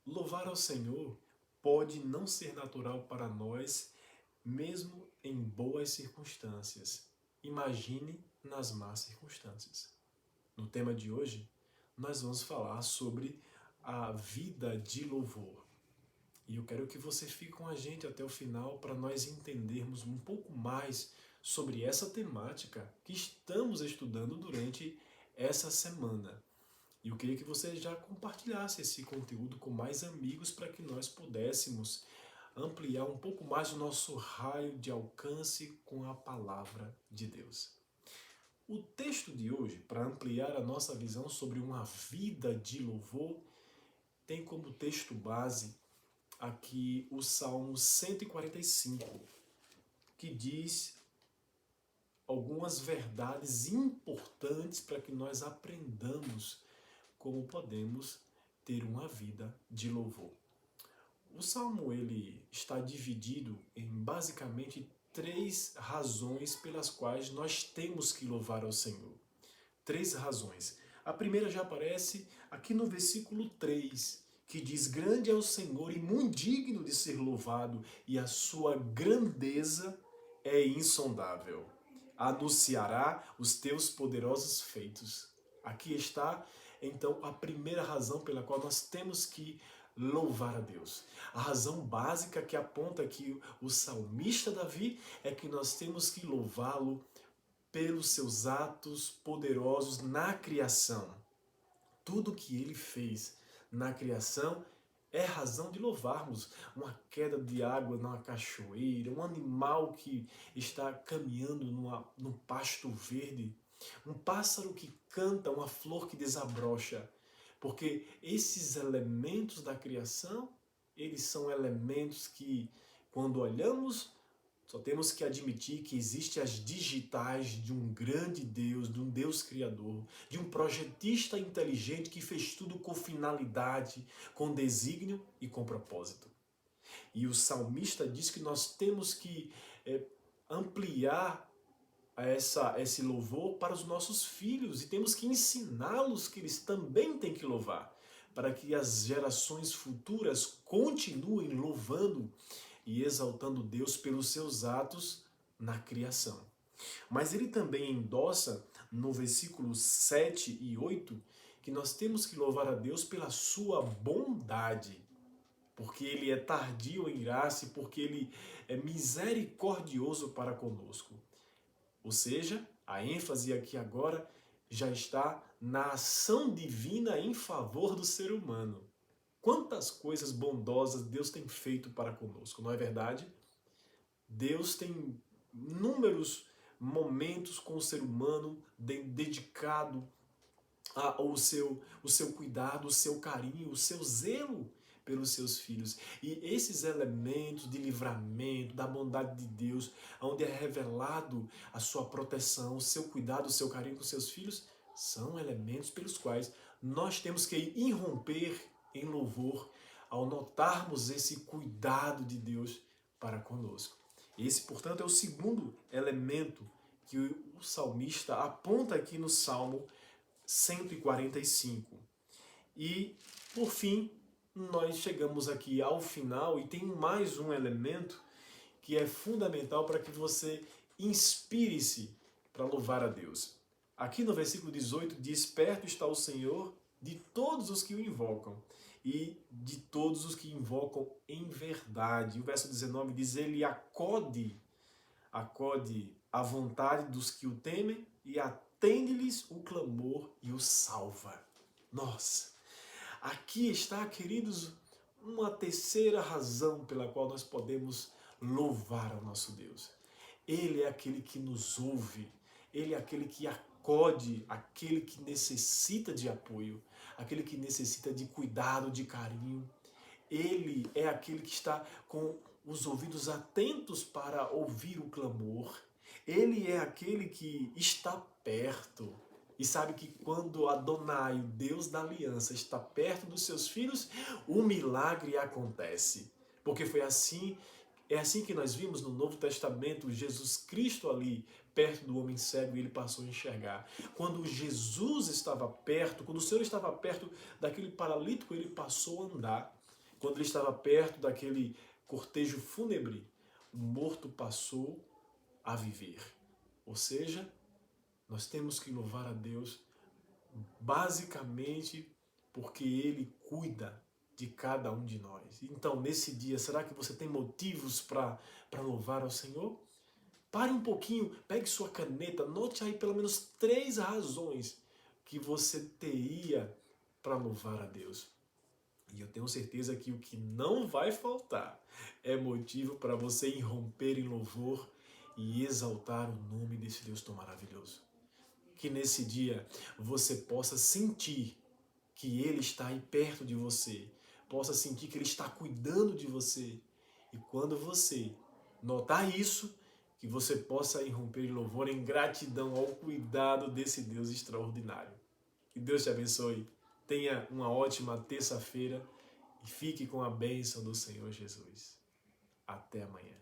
Louvar ao Senhor pode não ser natural para nós, mesmo em boas circunstâncias. Imagine nas más circunstâncias. No tema de hoje, nós vamos falar sobre a vida de louvor. E eu quero que você fique com a gente até o final para nós entendermos um pouco mais sobre essa temática que estamos estudando durante essa semana. E eu queria que você já compartilhasse esse conteúdo com mais amigos para que nós pudéssemos ampliar um pouco mais o nosso raio de alcance com a palavra de Deus. O texto de hoje, para ampliar a nossa visão sobre uma vida de louvor, tem como texto base aqui o Salmo 145, que diz algumas verdades importantes para que nós aprendamos como podemos ter uma vida de louvor. O Salmo ele está dividido em basicamente três razões pelas quais nós temos que louvar ao Senhor. Três razões. A primeira já aparece aqui no versículo 3, que diz: grande é o Senhor e muito digno de ser louvado, e a sua grandeza é insondável. Anunciará os teus poderosos feitos. Aqui está, então, a primeira razão pela qual nós temos que louvar a Deus. A razão básica que aponta aqui o salmista Davi é que nós temos que louvá-lo pelos seus atos poderosos na criação. Tudo que ele fez na criação é razão de louvarmos. Uma queda de água numa cachoeira, um animal que está caminhando num pasto verde, um pássaro que canta, uma flor que desabrocha. Porque esses elementos da criação, eles são elementos que, quando olhamos, só temos que admitir que existem as digitais de um grande Deus, de um Deus criador, de um projetista inteligente que fez tudo com finalidade, com desígnio e com propósito. E o salmista diz que nós temos que ampliar esse louvor para os nossos filhos e temos que ensiná-los que eles também têm que louvar, para que as gerações futuras continuem louvando e exaltando Deus pelos seus atos na criação. Mas ele também endossa no versículo 7 e 8 que nós temos que louvar a Deus pela sua bondade, porque ele é tardio em graça e porque ele é misericordioso para conosco. Ou seja, a ênfase aqui agora já está na ação divina em favor do ser humano. Quantas coisas bondosas Deus tem feito para conosco, não é verdade? Deus tem inúmeros momentos com o ser humano dedicado ao o seu cuidado, o seu carinho, o seu zelo pelos seus filhos. E esses elementos de livramento, da bondade de Deus, onde é revelado a sua proteção, o seu cuidado, o seu carinho com seus filhos, são elementos pelos quais nós temos que irromper em louvor ao notarmos esse cuidado de Deus para conosco. Esse, portanto, é o segundo elemento que o salmista aponta aqui no Salmo 145. E, por fim, nós chegamos aqui ao final e tem mais um elemento que é fundamental para que você inspire-se para louvar a Deus. Aqui no versículo 18 diz: perto está o Senhor de todos os que o invocam e de todos os que invocam em verdade. O verso 19 diz: ele acode a vontade dos que o temem e atende-lhes o clamor e o salva. Nossa, aqui está, queridos, uma terceira razão pela qual nós podemos louvar ao nosso Deus. Ele é aquele que nos ouve, ele é aquele que acode, aquele que necessita de apoio, aquele que necessita de cuidado, de carinho. Ele é aquele que está com os ouvidos atentos para ouvir o clamor. Ele é aquele que está perto. E sabe que quando Adonai, o Deus da aliança, está perto dos seus filhos, o milagre acontece. Porque é assim que nós vimos no Novo Testamento, Jesus Cristo ali, perto do homem cego, e ele passou a enxergar. Quando Jesus estava perto, quando o Senhor estava perto daquele paralítico, ele passou a andar. quando ele estava perto daquele cortejo fúnebre, o morto passou a viver. Ou seja, nós temos que louvar a Deus basicamente porque Ele cuida de cada um de nós. Então, nesse dia, será que você tem motivos para louvar ao Senhor? Pare um pouquinho, pegue sua caneta, note aí pelo menos 3 razões que você teria para louvar a Deus. E eu tenho certeza que o que não vai faltar é motivo para você irromper em louvor e exaltar o nome desse Deus tão maravilhoso. Que nesse dia você possa sentir que Ele está aí perto de você, possa sentir que Ele está cuidando de você. E quando você notar isso, que você possa irromper em louvor, em gratidão ao cuidado desse Deus extraordinário. Que Deus te abençoe. Tenha uma ótima terça-feira e fique com a bênção do Senhor Jesus. Até amanhã.